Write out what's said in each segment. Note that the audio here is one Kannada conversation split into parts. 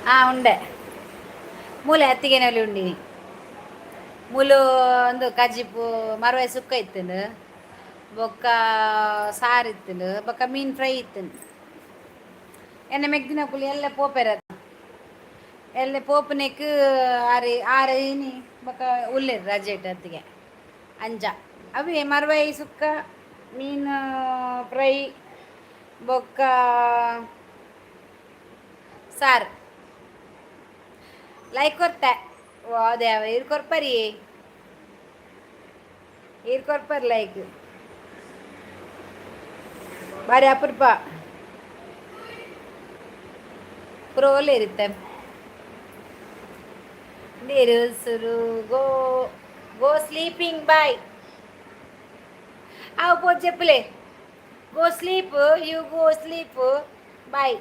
ఉండే ಮೂಲೆ ಅತ್ತಿಗೆನಲ್ಲಿ ಉಂಡಿನಿ ಮೂಲು ಒಂದು ಕಜಿಪು ಮರವಾಯಿ ಸುಕ್ಕ ಇತ್ತಂದು ಬೊಕ್ಕ ಸಾರು ಇತ್ತಂದು ಬೊಕ್ಕ ಮೀನು ಫ್ರೈ ಇತ್ತಂದು ಎಣ್ಣೆ ಮೆಗ್ದಿನ ಕುಲಿ ಎಲ್ಲ ಪೋಪೆರ ಎಲ್ಲ ಪೋಪುನೆಕ್ ಆರು ಬೊಕ್ಕ ಉಲ್ಲೇರು ರಜೆಟ್ ಅತ್ತಿಗೆ ಅಂಜ ಅವೇ ಮರವಾಯಿ ಸುಕ್ಕ ಮೀನು ಫ್ರೈ ಬೊಕ್ಕ ಸಾರು ಲೈಕ್ ಕೊರ್ತೆ ಅದೇ ಇರು ಕೊರ್ಪರಿ ಇರು ಕೊರ್ಪರ್ ಲೈಕ್ ಬಾರಿ ಅಪರೂಪ ಪುರೋಲೆ ಇರುತ್ತೆ ನೀರು ಸುರು ಗೋ ಗೋ ಸ್ಲೀಪಿಂಗ್ ಬಾಯ್ ಅವು ಪೋ చెప్పులే go sleep you go sleep boy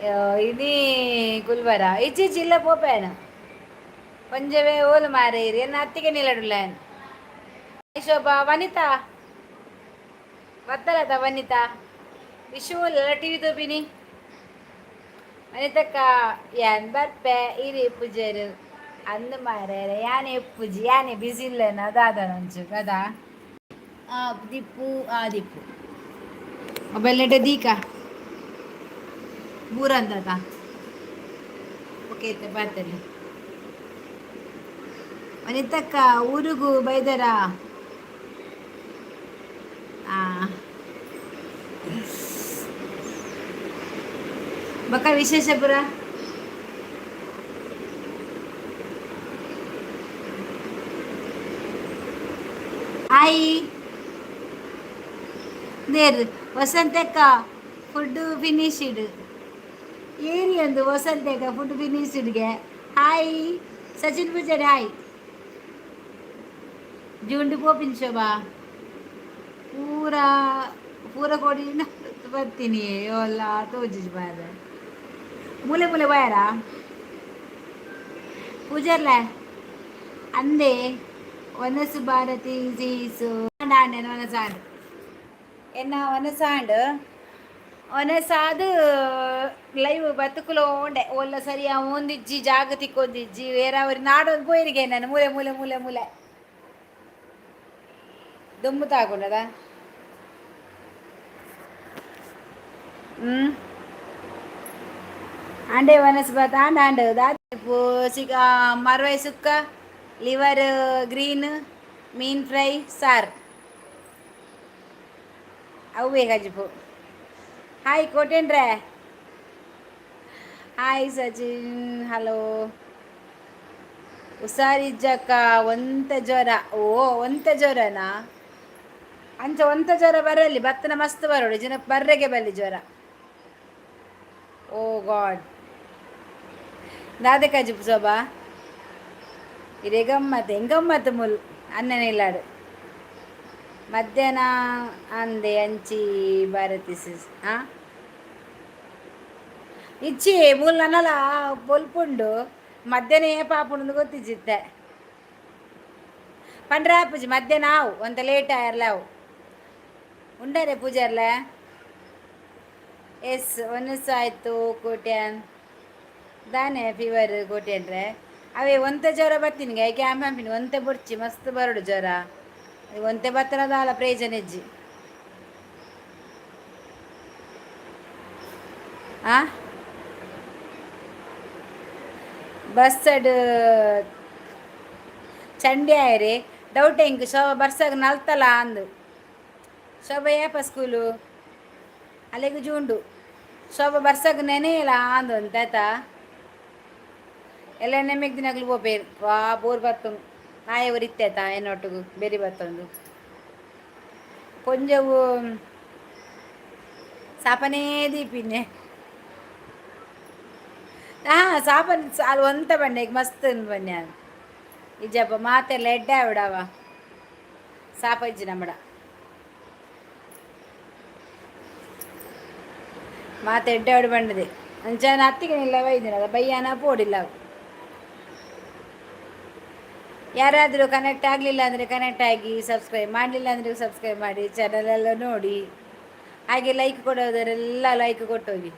ini kulvara ichi chilla popena konjave ol mareiri enna attige niladulen Shobha Vanitha ವತ್ತಲತ ವನಿತಾ ವಿಶೂಲ್ ಟಿವಿ ತೋಪಿನಿ ವನಿತಕ್ಕ ಯಾನ್ ಬರ್ಪೆ ಇರಿ ಪೂಜಾರು ಅಂದು ಮಾರೇರೆ ಯಾನೆ ಪೂಜಿ ಯಾನೆ ಬಿಸಿ ಇಲ್ಲೇನ ಅದಾದ ನಂಚು ಕದಾ ದಿಪ್ಪು ದಿಪ್ಪು ಮೊಬೈಲ್ ನೆಟ ದೀಕಾ ಬೂರಂದದ ಓಕೆ ಬರ್ತೇನೆ ವನಿತಕ್ಕ ಊರಿಗೂ ಬೈದರ ಬಕ ವಿಶೇಷ ಪುರ ಹಾಯ್ ದೇರ್ ವಸಂತಕ್ಕ ಫುಡ್ ಫಿನಿಶ್ಡ್ ಏರಿ ಒಂದು ವಸಂತಕ್ಕ ಫುಡ್ ಫಿನಿಶ್ಡ್ಗೆ ಹಾಯ್ ಸಚಿನ್ ಪೂಜಾರಿ ಹಾಯ್ ಜುಂಡು ಪೋಪಿನ ಶೋಭಾ ಪೂರ ಪೂರ ಕೊಡಿ ಬರ್ತೀನಿ ಎಲ್ಲ ತೋಜಿಸ್ ಬಾರ ಮೂಲೆ ಮೂಲೆ ಬಾರ ಪೂಜಾರ್ಲ ಅಂದೆ ಒನಸು ಭಾರತಿ ಸೀಸು ನಾಂಡೆ ಒನಸಾಂಡ್ ಎನ್ನ ಒನಸಾಂಡ್ ಒನಸಾದು ಲೈವ್ ಬತ್ತುಕುಲು ಉಂಡೆ ಒಲ್ಲ ಸರಿಯ ಒಂದಿಜ್ಜಿ ಜಾಗ ತಿಕ್ಕೊಂದಿಜ್ಜಿ ಬೇರೆ ನಾಡೊಂದು ಪೋಯಿರಿಗೆ ನಾನು ಮೂಲೆ ಮೂಲೆ ಮೂಲೆ ಮೂಲೆ ದುಮ್ಮು ತಾಕೊಂಡದ ಅಂಡೆ ವನಸ್ ಬಾತ್ ಆಂಡ ದಾದಿಪ್ಪು ಸಿಗ ಮರವಾಯಿ ಸುಕ್ಕ ಲಿವರ್ ಗ್ರೀನ್ ಮೀನ್ ಫ್ರೈ ಸಾರ್ ಅವು ಬೇಕಾಜಿಪ್ಪು ಹಾಯ್ ಕೊಟ್ಟೇನ್ರೆ ಹಾಯ್ ಸಚಿನ್ ಹಲೋ ಹುಷಾರಿಜ್ಜಕ್ಕ ಒಂತ ಜ್ವರ ಓ ಒಂತ ಜ್ವರನಾ ಅಂಚ ಒಂತ ಜ್ವರ ಬರಲಿ ಭತ್ತನ ಮಸ್ತ್ ಬರೋಡು ಜನ ಬರ್ರೆಗೆ ಬರಲಿ ಜ್ವರ ಓ ಗಾಡ್ ದಾದೆ ಕಜು ಶೋಭಾ ಇದೇ ಗಮ್ಮತ್ ಹೆಂಗಮ್ಮತ್ತು ಮುಲ್ ಅನ್ನನೇ ಇಲ್ಲಾಡು ಮಧ್ಯಾಹ್ನ ಅಂದೆ ಅಂಚಿ ಭಾರತಿ ಇಚ್ಚಿ ಮೂಲ್ ನನ್ನಲ ಬೊಲ್ಪುಂಡು ಮಧ್ಯಾಹ್ನ ಪಾಪುಂಡು ಗೊತ್ತಿಜ್ಜಿತ್ತೆ ಪಂಡ್ರೆ ಪೂಜೆ ಮಧ್ಯಾಹ್ನ ಆವು ಒಂತ ಲೇಟ್ ಆಯರ್ಲ ಅವು ಉಂಡರೆ ಪೂಜಾರ್ಲ ಎಸ್ ಒನಸ್ ಆಯಿತು ಕೋಟ್ಯಾನ್ ದಾನೆ ಫೀವರ್ ಕೋಟ್ಯಾನ್ರೆ ಅವೇ ಒಂತೆ ಜ್ವರ ಬರ್ತೀನಿ ಕ್ಯಾಂಪ್ ಹಂಪಿನಿ ಒಂತೆ ಬೊಡ್ಚಿ ಮಸ್ತ್ ಬರಡು ಜ್ವರ ಒಂತೆ ಬತ್ತನದಾಲ ಪ್ರಯೋಜನ ಹೆಜ್ಜಿ ಬಸ್ಸಡ್ ಚಂಡಿ ಆಯ್ರಿ ಡೌಟ್ ಹೆಂಗೆ ಶೋಭಾ ಬರ್ಸಾಗ ನಲ್ತಲ್ಲ ಅಂದು ಶೋಭಾ ಏಪ ಸ್ಕೂಲು ಅಲ್ಲಿಗೆ ಜೂಂಡು ಶೋಭಾ ಬರ್ಸಾಗ ನೆನೆಯಲ್ಲ ಅಂದು ಅಂತ ಆಯ್ತಾ ಎಲ್ಲ ನೆಮ್ಮೆಗ್ ದಿನಾಗ್ಲು ಹೋಗ್ಬೇರು ವಾ ಬೋರ್ ಬತ್ತು ನಾಯವರು ಇತ್ತಾಯ್ತಾ ಏನೊಟ್ಟಿಗೂ ಬೇರೆ ಬತ್ತೊಂದು ಕೊಂಜವು ಸಾಪನೇ ದೀಪಿನ್ನೆ ಸಾಪನ್ ಅದು ಒಂತ ಬಣ್ಣೆ ಈಗ ಮಸ್ತ್ ಬನ್ನಿ ಅದು ಇಜ್ಜಪ್ಪ ಮಾತೆಲ್ಲ ಎಡ್ಡೆ ಆವಿಡವ ಸಾಪ ಇಜ್ಜಿ ನಮ್ಮಡ ಮಾತೆ ಎಡ್ಡೆ ಆವಿಡ ಬಂಡದೆ ಅಂಚನ ಅತ್ತಿಗೆ ನಿಲ್ಲ ವೈದ್ಯನದ ಬಯ್ಯನ ಪೋಡಿಲ್ಲ ಅವು ಯಾರಾದರೂ ಕನೆಕ್ಟ್ ಆಗಲಿಲ್ಲ ಅಂದರೆ ಕನೆಕ್ಟ್ ಆಗಿ ಸಬ್ಸ್ಕ್ರೈಬ್ ಮಾಡಲಿಲ್ಲ ಅಂದರೆ ಸಬ್ಸ್ಕ್ರೈಬ್ ಮಾಡಿ ಚಾನಲೆಲ್ಲ ನೋಡಿ ಹಾಗೆ ಲೈಕ್ ಕೊಡೋದರೆಲ್ಲ ಲೈಕ್ ಕೊಟ್ಟೋಗಿ.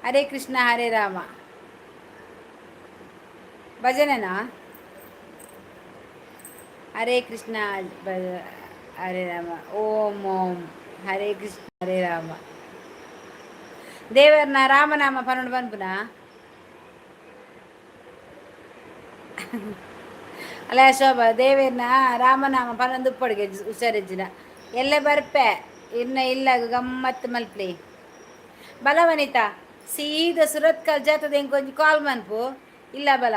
ಹರೇ ಕೃಷ್ಣ ಹರೇ ರಾಮ. ಭಜನೆನಾ? ಹರೇ ಕೃಷ್ಣ ಹರೇ ರಾಮ ಓಂ ಓಂ ಹರೇ ಕೃಷ್ಣ ಹರೇ ರಾಮ. ದೇವರನ ರಾಮನಾಮ ಪನ್ನೊಂಡು ಪನ್ಪುನ ಅಲ್ಲ ಶೋಭ ದೇವೇರ್ನ ರಾಮನಾಮ ಪನ್ನೊಂದು ಉಪ್ಪಡಿಗೆ ಹುಷಾರಿಜ್ಜಿನ ಎಲ್ಲ ಬರ್ಪೆ ಇನ್ನ ಇಲ್ಲ ಗಮ್ಮತ್ತು ಮಲ್ಪಲಿ ಬಲ ವನಿತಾ ಸೀದಾ ಸುರತ್ಕಲ್ ಜಾತದ ಹೆಂಗೆ ಕೊಂಚ ಕಾಲ್ ಮನ್ಪು ಇಲ್ಲ ಬಲ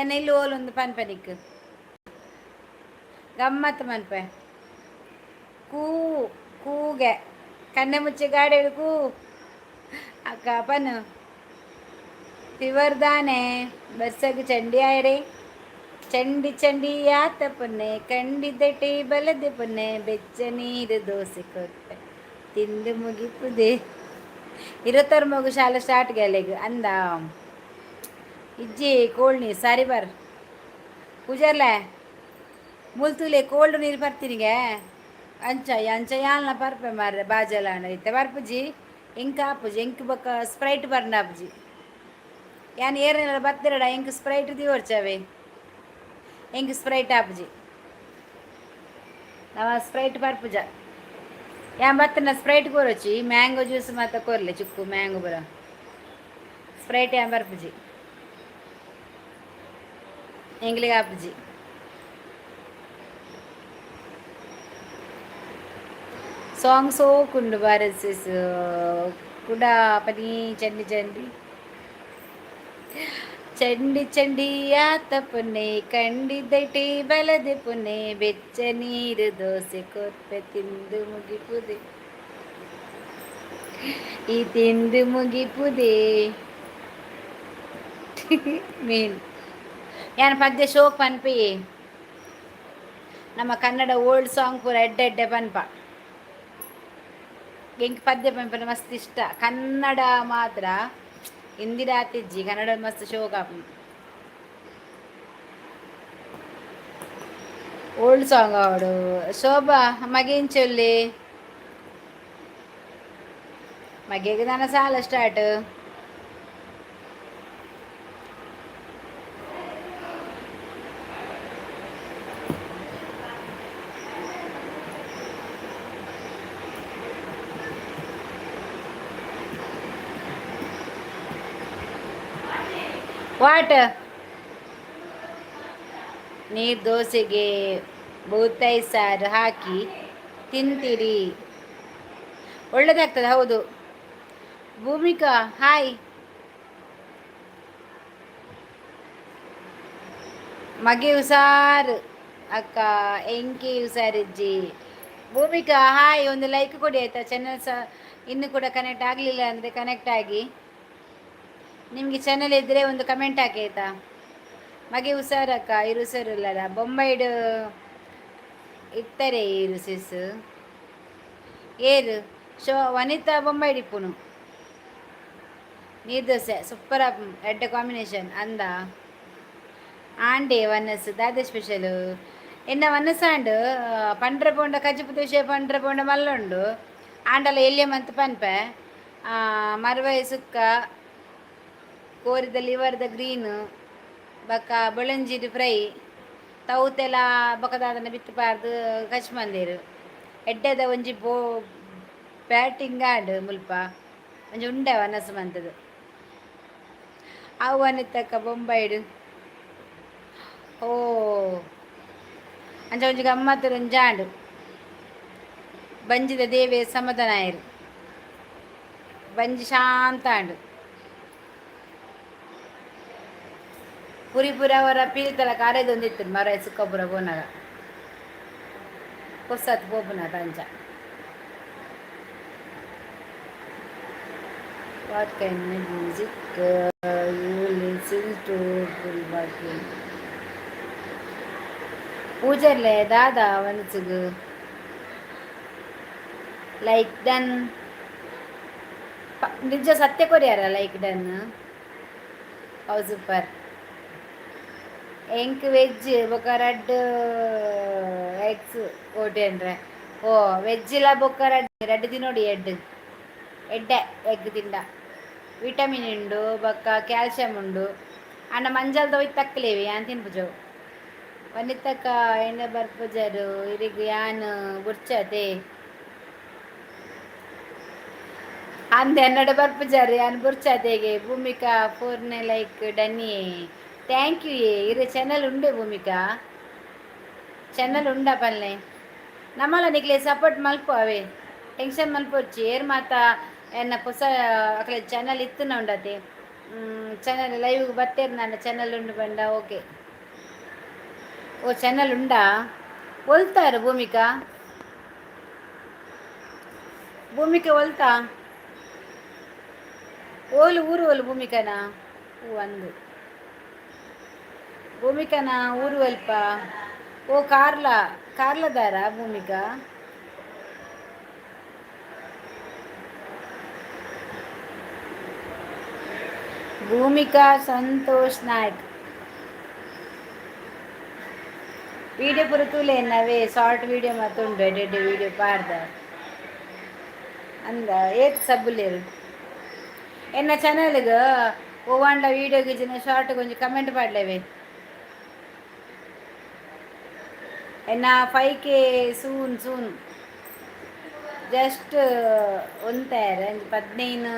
ಏನ ಇಲ್ಲಿ ಓಲೊಂದು ಪನ್ಪನಿಕ್ ಗಮ್ಮತ್ತು ಮನ್ಪೆ ಕೂ ಕೂಗೆ ಕಣ್ಣೆ ಮುಚ್ಚಿ ಗಾಡಿ ಕೂ ಅಕ್ಕ ಪನ್ನು ತಿವರ್ದಾನೆ ಬಸ್ಸಾಗಿ ಚಂಡಿ ಆಯ್ರಿ ಚಂಡಿ ಚಂಡಿ ಆತ ಪುನ್ನೆ ಕಂಡಿದ್ದಟಿ ಬಲದೆ ಪುನ್ನೆ ಬೆಚ್ಚ ನೀರು ದೋಸೆ ಕೊಟ್ಟೆ ತಿಂದು ಮುಗಿಪುದೆ 26 ಮಗು ಶಾಲೆ ಸ್ಟಾರ್ಟ್ ಗೆಲೆಗ್ ಅಂದ ಇಜ್ಜಿ ಕೋಲ್ಡ್ ನೀರು ಸಾರಿ ಬರ್ ಪೂಜಾರ್ಲೆ ಮುಲ್ತುಲೆ ಕೋಲ್ಡ್ ನೀರು ಬರ್ತೀನಿಗೆ ಅಂಚ ಅಂಚ ಯಾಲ್ನ ಬರ್ಪೆ ಮಾರ್ರೆ ಬಾಜಲಾಣ ಇತ್ತೆ ಬರ್ಪುಜಿ ಎಂಕ ಆಪುಜಿ ಎಂಕ್ ಬೊಕ್ಕ ಸ್ಪ್ರೈಟ್ ಬರ್ನ ಆಪುಜಿ ಯಾನ್ ಏರ್ನೆಲ್ಲ ಬರ್ತಿರಡ ಎಂಕ್ ಸ್ಪ್ರೈಟ್ ದಿವರ್ಚವೆ ಎಂಕ್ ಸ್ಪ್ರೈಟ್ ಆಪುಜಿ ನವ ಸ್ಪ್ರೈಟ್ ಬರ್ಪುಜ ಯಾನ್ ಬತ್ತನ ಸ್ಪ್ರೈಟ್ ಕೋರೊಚ್ಚಿ ಮ್ಯಾಂಗೋ ಜ್ಯೂಸ್ ಮಾತ ಕೋರ್ಲೆ ಚಿಕ್ಕು ಮ್ಯಾಂಗೋ ಬರ ಸ್ಪ್ರೈಟ್ ಯಾನ್ ಬರ್ಪುಜಿ ಎಂಗ್ಲಿಗೆ ಆಪುಜಿ ಸಾಂಗ್ ಸೋ ಕುಂಡು ಬಾರಸಿಸ್ ಕುಡ ಪನಿ ಚಂಡಿ ಚಂಡಿ ಚಂಡಿ ಚಂಡಿ ಆತ ಪುನ್ನೆ ಕಂಡಿದ್ದೈಟಿ ಬಲದೆ ಪುನ್ನೆ ಬೆಚ್ಚ ನೀರು ದೋಸೆ ಕೊಪ್ಪೆ ತಿಂದು ಮುಗಿಪುದೆ ಈ ತಿಂದು ಮುಗಿಪುದೆ ಮೀನ್ ಯಾನ್ ಪದ್ಯ ಶೋಕ್ ಪನ್ಪಿ ನಮ್ಮ ಕನ್ನಡ ಓಲ್ಡ್ ಸಾಂಗ್ ಪೂರ ಎಡ್ಡೆ ಎಡ್ಡೆ ಪನ್ಪ ಎಂಕ್ ಪದ್ಯ ಪಂಪನ ಮಸ್ತ್ ಇಷ್ಟ ಕನ್ನಡ ಮಾತ್ರ ಹಿಂದಿ ರಾತಿಜ್ಜಿ ಕನ್ನಡ ಮಸ್ತ್ ಶೋಕ ಓಲ್ಡ್ ಸಾಂಗ್ ಆವಡು ಶೋಭಾ ಮಗೇನ್ ಚೊಲ್ಲಿ ಮಗೆಗೆ ನನ್ನ ಸಾಲ ಸ್ಟಾರ್ಟ್ ವಾಟ್ ನೀರು ದೋಸೆಗೆ ಬೂತಾಯಿ ಸಾರು ಹಾಕಿ ತಿಂತೀರಿ ಒಳ್ಳೆದಾಗ್ತದೆ ಹೌದು. ಭೂಮಿಕಾ ಹಾಯ್. ಮಗೆ ಹುಷಾರು ಅಕ್ಕ ಎಂಕಿ ಹುಷಾರಿಜ್ಜಿ. ಭೂಮಿಕಾ ಹಾಯ್, ಒಂದು ಲೈಕ್ ಕೊಡಿ ಆಯಿತಾ. ಚಾನಲ್ ಇನ್ನೂ ಕೂಡ ಕನೆಕ್ಟ್ ಆಗಲಿಲ್ಲ ಅಂದರೆ ಕನೆಕ್ಟ್ ಆಗಿ. ನಿಮಗೆ ಚಾನಲ್ ಇದ್ದರೆ ಒಂದು ಕಮೆಂಟ್ ಹಾಕಿ ಆಯಿತಾ. ಮಗೆ ಹುಷಾರಕ್ಕ, ಇರು ಹುಷಾರಿಲ್ಲಲ್ಲ. ಬೊಂಬೈಡು ಇತ್ತರೆ ಇರು ಸಿಸ್ ಏರು ವನಿತಾ ಬೊಂಬೈಡಿಪ್ಪುನು ನೀರು ದೋಸೆ ಸೂಪರ್ ಎಡ್ಡೆ ಕಾಂಬಿನೇಷನ್ ಅಂದ ಆಂಡೆ ವನ್ನಸ್ ದಾದ ಸ್ಪೆಷಲು ಎನ್ನ ವನ್ನಸಾಂಡು ಪಂಡ್ರೆ ಪೋಂಡ ಕಜ್ಜಿಪು ದೋಸೆ ಪಂಡ್ರೆ ಪೋಂಡ ಮಲ್ಲುಂಡು ಆಂಡಲ ಎಲ್ಯ ಮಂತ್ ಪನ್ಪೆ ಮರವಾಯಿ ಸುಕ್ಕ ಕೋರಿದ ಲಿವರ್ದ ಗ್ರೀನು ಬಕ್ಕ ಬೊಳಂಜಿದು ಫ್ರೈ ತೌತೆಲ ಬೊಕದಾದನ ಬಿತ್ತುಪಾರ್ದು ಕಚ್ ಮಂದೇರು ಎಡ್ಡೆದ ಒಂಜಿ ಬ್ಯಾಟಿಂಗ್ ಆಡು ಮುಲ್ಪ ಒಂಜಿ ಉಂಡೆ ವನಸು ಮಂತದು ಅವು ಅನ್ನಿತ್ತಕ್ಕ ಬೊಂಬೈಡು. ಓ ಅಂಚ ಒಂಜಿ ಗಮ್ಮತ್ತು ಜಾಂಡು ಬಂಜಿದ ದೇವೆ ಸಮಾಧಾನಾಯರು ಬಂಜಿ ಶಾಂತ ಆಂಡು ಪುರಿಪುರ ಅವರ ಪೀಳಿತಲ ಕಾರೇದೊಂದಿತ್ತು ಮರ ಸುಕ್ಕಪುರ ಪೋನಾಗ ಹೊಸತ್ ಪೋಪುನ ತಂಚ. What kind music you listen to ಫುಲ್ ಬಾಕಿ ಪೂಜರ್ಲೆ ದಾದಾ ವನಸುಗು ಲೈಕ್ ಡನ್ ನಿಜ ಸತ್ಯ ಕೊರಿಯಾರ ಲೈಕ್ ಡನ್ ಹೌ ಸೂಪರ್. ಎಂಕ್ ವೆಜ್ ಬೊಕ ರಡ್ಡ್ ಎಗ್ಸ್ ಕೋಟಿ ಅಂದ್ರೆ ಓ ವೆಜ್ಜಿಲ ಬೊಕ್ಕ ರಡ್ಡು ತಿನ್ನೋಡಿ ಎಡ್ಡು ಎಡ್ಡೆ ಎಗ್ ತಿಂಡ ವಿಟಮಿನ್ ಉಂಡು ಬೊಕ್ಕ ಕ್ಯಾಲ್ಸಿಯಂ ಉಂಡು ಅಂಡ ಮಂಜಲ್ದ ಒಯ್ತು ತಕ್ಕಲೇವಿ ಯಾನ್ ತಿನ್ಪುಜವು ವನಿತಕ್ಕ ಎಣ್ಣೆ ಬರ್ಪುಜರು ಇರಿಗ್ ಯಾನ್ ಬುರ್ಚತೆ ಅಂದ ಎನ್ನಡ ಬರ್ಪುಜಾರು ಯಾನ್ ಬುರ್ಚತೆಗೆ ಭೂಮಿಕಾ ಪೂರ್ಣೆ ಲೈಕ್ ಡನ್ನಿ ಥ್ಯಾಂಕ್ ಯು ಇರೆ ಚಾನಲ್ ಉಂಡೆ ಭೂಮಿಕಾ ಚಾನಲ್ ಉಂಡ ಪಲ್ಲೆ ನಮ್ಮಲ್ಲ ನಿಕ್ಲೆ ಸಪೋರ್ಟ್ ಮಲ್ಪು ಅವೇ ಟೆನ್ಷನ್ ಮಲ್ಪೊಚ್ಚಿ ಏರ್ ಮಾತ ಎನ್ನ ಹೊಸ ಅಕ್ಲೆ ಚಾನಲ್ ಇತ್ತು ಉಂಡತೆ ಚಾನಲ್ ಲೈವ್ ಬತ್ತೇರು ನನ್ನ ಚಾನಲ್ ಉಂಡು ಬಂಡ ಓಕೆ ಓ ಚಾನಲ್ ಉಂಡಾ ಒಲ್ತಾರು ಭೂಮಿಕಾ ಭೂಮಿಕಾ ಒಲ್ತಾ ಓಲು ಊರು ಓಲು ಭೂಮಿಕನಾ ಹೂ ಅಂದು ಭೂಮಿಕನ ಊರು ಅಲ್ಪ ಓ ಕಾರ್ಲದಾರ ಭೂಮಿಕಾ ಭೂಮಿಕಾ ಸಂತೋಷ್ ನಾಯ್ಕ್ ವೀಡಿಯೋ ಪೂರ ತೂಲೆನ್ನವೇ ಶಾರ್ಟ್ ವೀಡಿಯೋ ಮತ್ತುಂಡು ಎಡೆಡ್ ವೀಡಿಯೋ ಪಾರ್ದ ಅಂದ ಏತ್ ಸಬ್ಬುಲೇರು ಎನ್ನ ಚಾನಲ್ಗೆ ಓವಾಂಡ ವೀಡಿಯೋಗೆ ಜನ ಶಾರ್ಟ್ ಕೊಂಚ ಕಮೆಂಟ್ ಪಾಡ್ಲೇವೆ ಎನ್ನ 5K ಸೂನ್ ಜಸ್ಟ್ ಒಂತಾರ 15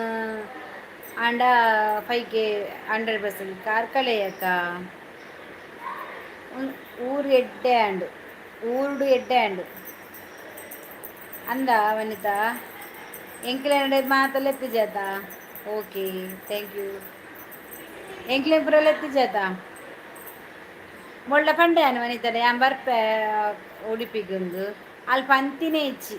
ಆಂಡ 5K 100% ಕಾರ್ಕಳೆಯಕ್ಕ ಊರು ಎಡ್ಡೆ ಆಂಡು ಊರುಡು ಎಡ್ಡೆ ಆಂಡು ಅಂದ ವನಿತಾ ಎಂಕ್ಲೆ ಮಾತಲ್ಲ ಎತ್ತಿಜಾತ ಓಕೆ ಥ್ಯಾಂಕ್ ಯು ಎಂಕ್ಲೆ ಪುರಲ್ಲ ಎತ್ತಿಜಾತ ಮೊಳ್ಳ ಪಂಡೆ ಅನು ವನಿತಾರೆ ಯಾನ್ ಬರ್ಪೆ ಉಡುಪಿಗೊಂದು ಅಲ್ಲಿ ಪಂತಿನೇ ಇಚ್ಚಿ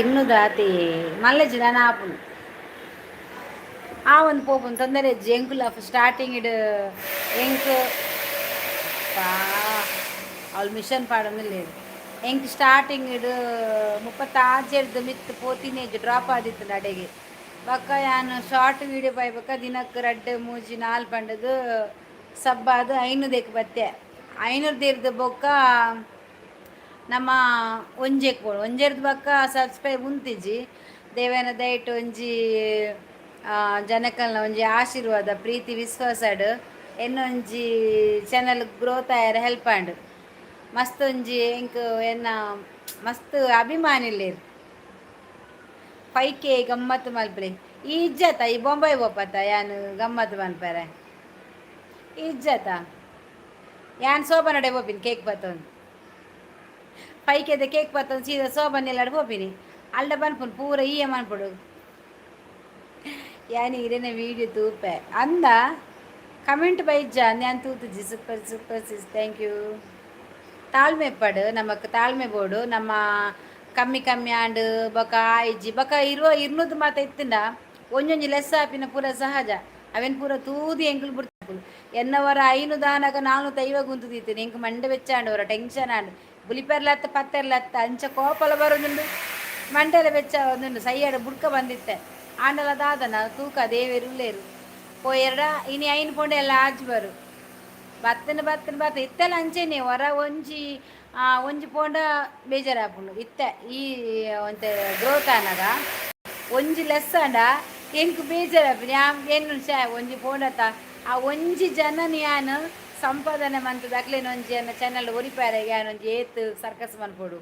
ಇನ್ನು ದಾತಿ ಮಲ್ಲೆಜಿ ನಾನು ಆಪುನು ಆ ಒಂದು ಪೋಪುನು ತೊಂದರೆ ಇಜ್ಜಿ ಎಂಕುಲ ಸ್ಟಾರ್ಟಿಂಗ್ ಇಡು ಎಂಕ್ ಪಾ ಅವ್ಳು ಮಿಷನ್ ಪಾಡೊಂದಿಲ್ಲೇರು ಎಂಕ್ ಸ್ಟಾರ್ಟಿಂಗ್ ಇಡು 36 ಮಿತ್ತು ಪೋತಿನೇಜ್ ಡ್ರಾಪ್ ಆದಿತ್ತು ನಡೆಗೆ ಬಕ್ಕ ಯಾನು ಶಾರ್ಟ್ ವೀಡಿಯೋ ಪಾಯ್ಬಕ್ಕ ದಿನಕ್ಕೆ 2 3 4 ಪಂಡದು ಸಬ್ಬಾದು 500 ದೇಕ್ ಬತ್ತೆ 500 ದೇರ್ದು ಬೊಕ್ಕ ನಮ್ಮ ಒಂಜೆಕ್ ಬೋಡು ಒಂಜೆರ್ದು ಬಕ್ಕ ಸಬ್ಸ್ಕ್ರೈಬ್ ಉಂತಿಜ್ಜಿ ದೇವನ ದಯಟ್ ಒಂಜಿ ಜನಕಲ್ನ ಒಂಜಿ ಆಶೀರ್ವಾದ ಪ್ರೀತಿ ವಿಶ್ವಾಸಡ್ ಎನ್ನೊಂಜಿ ಚಾನಲ್ ಗ್ರೋತ್ ಆಯರ ಹೆಲ್ಪ್ ಆಂಡ್ ಮಸ್ತ್ ಒಂಜಿ ಎಂಕ್ ಎನ್ನ ಮಸ್ತ್ ಅಭಿಮಾನಿಲೇರು 5K ಗಮ್ಮತ್ತು ಮಲ್ಪರೆ ಈ ಇಜ್ಜತ ಈ ಬೊಂಬೈ ಬೋಪತ್ತ ಯಾನು ಗಮ್ಮತ್ತು ಮಲ್ಪರೆ ಈ ಇಜ್ಜತ ಯಾನ್ ಶೋಭಾ ನಡೆ ಬೋಪಿನಿ ಕೇಕ್ ಬತ್ತೊಂದು 5K ಕೇಕ್ ಬತ್ತೊಂದು ಸೀದಾ ಶೋಭನೆಲ್ಲ ಬೋಪಿನಿ ಅಲ್ಡ ಬನ್ಪುನು ಪೂರ ಈಯ ಮನ್ಪುಡು ಯಾನಿ ಇರೇನ ವೀಡಿಯೋ ತೂಪೆ ಅಂದ ಕಮೆಂಟ್ ಬೈಜ್ಜ ನಾನು ತೂತುಜಿ ಸೂಪರ್ ಸಿಸ್ ಥ್ಯಾಂಕ್ ಯು ತಾಳ್ಮೆ ಪಡು ನಮಕ್ ತಾಳ್ಮೆ ಬೋಡು ನಮ್ಮ ಕಮ್ಮಿ ಆಂಡ್ ಬೊಕ ಆಯ್ಜಿ ಬೊಕ ಇರುವ 200 ಮಾತ ಇತ್ತಿಂಡ ಒಂಜೊಂಜಿ ಲೆಸ್ ಆಪಿನ ಪೂರ ಸಹಜ ಅವೆನ್ ಪೂರ ತೂದಿ ಎಂಕುಲು ಬಿಡ್ತು ಎನ್ನವರ 500 ದಾನಗ 450 ಗುಂತುದೀತೀನಿ ಎಂಕ್ ಮಂಡೆ ಬೆಚ್ಚಾಂಡು ಅವರ ಟೆನ್ಷನ್ ಆಂಡ್ ಬುಲಿಪೆರ್ಲತ್ತ ಪತ್ತೆರ್ಲತ್ತ ಅಂಚ ಕೋಪಲ ಬರೋದುಂಡು ಮಂಡೆಲ ಬೆಚ್ಚ ಒಂದುಂಡು ಸೈಯಡ ಬುಡ್ಕ ಬಂದಿತ್ತೆ ಆಂಡಲ ದಾದನ ತೂಕ ದೇವೇರುಲ್ಲೇರು ಪೋಯೆರಡ ಇನಿ 5 ಪೊಂಡೆ ಎಲ್ಲ ಆಜ್ ಬರು ಬತ್ತನ ಇತ್ತೆಲ್ಲ ಅಂಚೆನೆ ಹೊರ ಒಂಜಿ ಪೋಂಡ ಬೇಜಾರಾಪುಂಡು ಇತ್ತೆ ಈ ಒಂತೆ ಗ್ರೋತ್ ಆನಗ ಒಂಜಿ ಲೆಸ್ ಅಂಡ ಎಂಕ್ ಬೇಜಾರಾಪಿನಿ ಏನು ಒಂಜಿ ಪೋಂಡತ ಆ ಒಂಜಿ ಜನನ ಯಾನು ಸಂಪಾದನೆ ಮಂತದ ಅಕ್ಲೇನು ಒಂಜಿ ಅನ್ನ ಚಾನಲ್ ಒರಿಪಾರೆಗೆ ಯಾನೊಂಜಿ ಏತ್ ಸರ್ಕಸ್ ಮನ್ಪೊಡು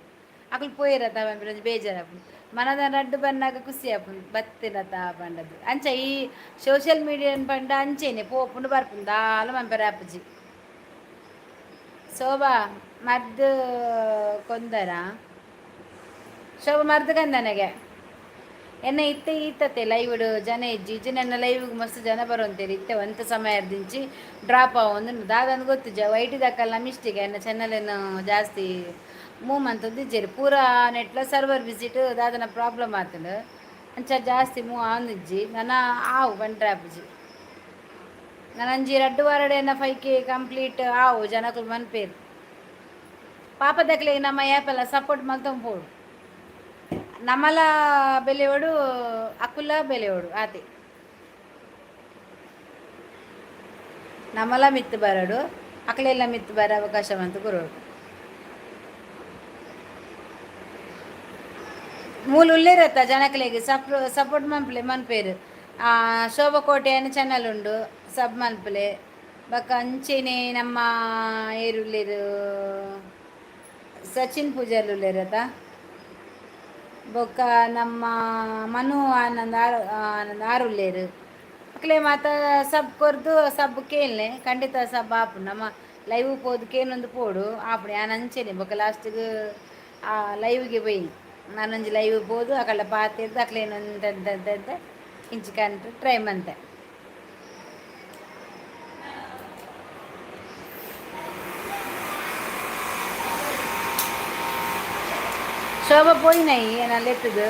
ಅಕ್ಲು ಪೋಯಿರತ್ತ ಒಂಜಿ ಬೇಜಾರಾಪುಂಡು ಮನದ ರಡ್ಡು ಬನ್ನಾಗ ಖುಷಿ ಆಪುಂಡು ಬತ್ತಿರತ್ತ ಪಂಡದು ಅಂಚ ಈ ಸೋಷಿಯಲ್ ಮೀಡಿಯಾ ಪಂಡ ಅಂಚೆನೆ ಪೋಪುಂಡು ಬರ್ಪುಂಡು ದಾಲ ಮಂಪೆರ ಆಪುಜಿ ಶೋಭಾ ಮರ್ದು ಕೊಂದರ ಶೋಭಾ ಮರ್ದು ಕಂದನೆಗೆ ಎನ್ನ ಇತ್ತೆ ಈತತೆ ಲೈವ್ಡು ಜನ ಇಜ್ಜಿ ನನ್ನ ಲೈವ್ಗೆ ಮಸ್ತ್ ಜನ ಬರೋಂತೇರಿ ಇತ್ತೆ ಒಂತ ಸಮಯ ದಿಂಚಿ ಡ್ರಾಪ್ ಒಂದು ದಾದಂದು ಗೊತ್ತು ವೈಟ್ ದಕ್ಕಲ್ಲ ಮಿಸ್ಟೇಕ್ ಎನ್ನ ಚಾನಲೇನು ಜಾಸ್ತಿ ಮೂವ್ ಅಂತದ್ದು ಇಜ್ಜೇರಿ ಪೂರಾ ನೆಟ್ಲ ಸರ್ವರ್ ವಿಸಿಟ್ ದಾದನ ಪ್ರಾಬ್ಲಮ್ ಆತಂಡು ಅಂಚ ಜಾಸ್ತಿ ಮೂವ್ ಆಂದಿಜ್ಜಿ ನನ್ನ ಆವು ಬಂಡ್ರೆ ಆಪುಜಿ ನನಂಜಿ 2 ವಾರಡೇನ 5K ಕಂಪ್ಲೀಟ್ ಆವು ಜನಕ್ಕಳು ಮನ್ಪೇರು ಪಾಪ ದಕ್ಲೆ ನಮ್ಮ ಆ್ಯಪ್ ಎಲ್ಲ ಸಪೋರ್ಟ್ ಮಲ್ತೊಂದು ಪೋಡು ನಮಲ ಬೆಲೆಯೋಡು ಅಕುಲ ಬೆಲೆಯೋಡು ಆತೆ ನಮಲ ಮಿತ್ತು ಬರಡು ಅಕಲೆಲ್ಲ ಮಿತ್ತು ಬರ ಅವಕಾಶವಂತ ಕೊರೋಡು ಮೂಲು ಉಲ್ಲೇರತ್ತ ಜನಕಲೆಗೆ ಸಪೋರ್ಟ್ ಮನ್ಪಲೆ ಮನ್ಪೇರು ಶೋಭಕೋಟೆ ಅನ್ನು ಚಾನಲ್ ಉಂಡು ಸಬ್ ಮನ್ಪಲೆ ಬಕ್ಕ ಅಂಚೆನೆ ನಮ್ಮ ಏರುಲ್ಲೇರು ಸಚಿನ್ ಪೂಜಾರಿ ಉಲ್ಲೇರತ್ತ ಬೊಕ್ಕ ನಮ್ಮ ಮನು ಆನಂದ್ ಆರುಲ್ಲೇರು ಅಕ್ಲೆ ಮಾತ ಸಬ್ ಕೊರ್ದು ಸಬ್ ಕೇಳ್ನೆ ಖಂಡಿತ ಸಬ್ ಆಪು ನಮ್ಮ ಲೈವ್ ಪೋದು ಕೇನೊಂದು ಪೋಡು ಆಪುಡು ಯಾನ್ ಅಂಚೆನೆ ಬೊಕ್ಕ ಲಾಸ್ಟ್ಗ್ ಲೈವ್ಗೆ ಪೋಯಿ ನಾನೊಂಜಿ ಲೈವ್ ಪೋದು ಅಕಲ್ಡ ಪಾತೆರ್ದು ಅಕ್ಲೇನೊಂದು ಇಂಚಿ ಕಂತು ಟ್ರೈ ಮಂತೆ ಶೋಭ ಪೋಯಿನೈ ನಾನು ಲೆತ್ತದು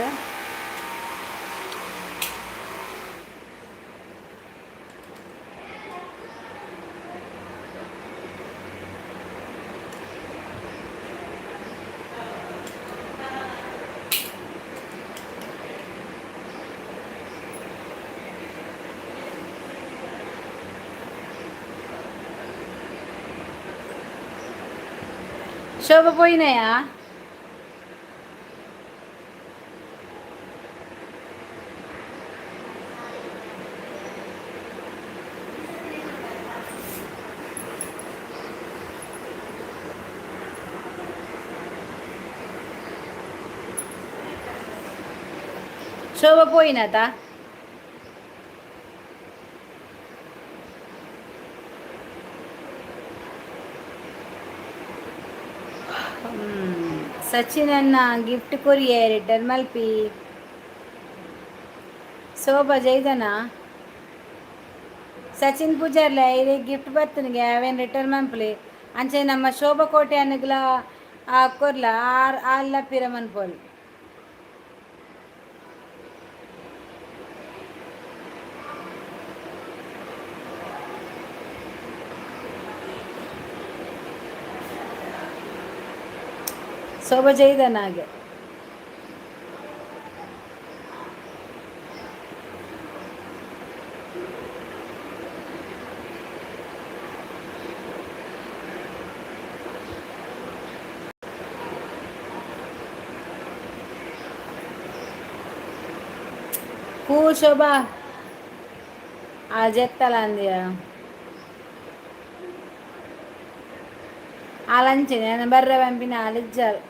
ಶೋಭ ಪೋಯಿನಯಾ ಶೋಭ ಪೋಯಿನತ ಸಚಿನನ್ನ ಗಿಫ್ಟ್ ಕೊರಿಯೆ ರಿಟರ್ನ್ ಮಲ್ಪಿ ಶೋಭಾ ಜೈದನ ಸಚಿನ್ ಪೂಜಾರ್ಲ ಇದು ಗಿಫ್ಟ್ ಬರ್ತನಿಗೆ ಅವೇನು ರಿಟರ್ನ್ ಮನ್ಪಲಿ ಅಂಚೆ ನಮ್ಮ ಶೋಭಾ ಕೋಟೆ ಅನ್ನಗ್ಲ ಕೊರ್ಲ ಆಲ್ಲ ಪಿರ ಮನ್ಪೋಲ್ ಶೋಭಾ ಜೈದನ ಹಾಗೆ ಹೂ ಶೋಭಾ ಆ ಜೆತ್ತಲ ಅಂದಿಯ ಆಲಂಚೆ ನಾನು ಬರ್ರ ಪಂಪಿನ ಆಲಿಜ್ಜಾರು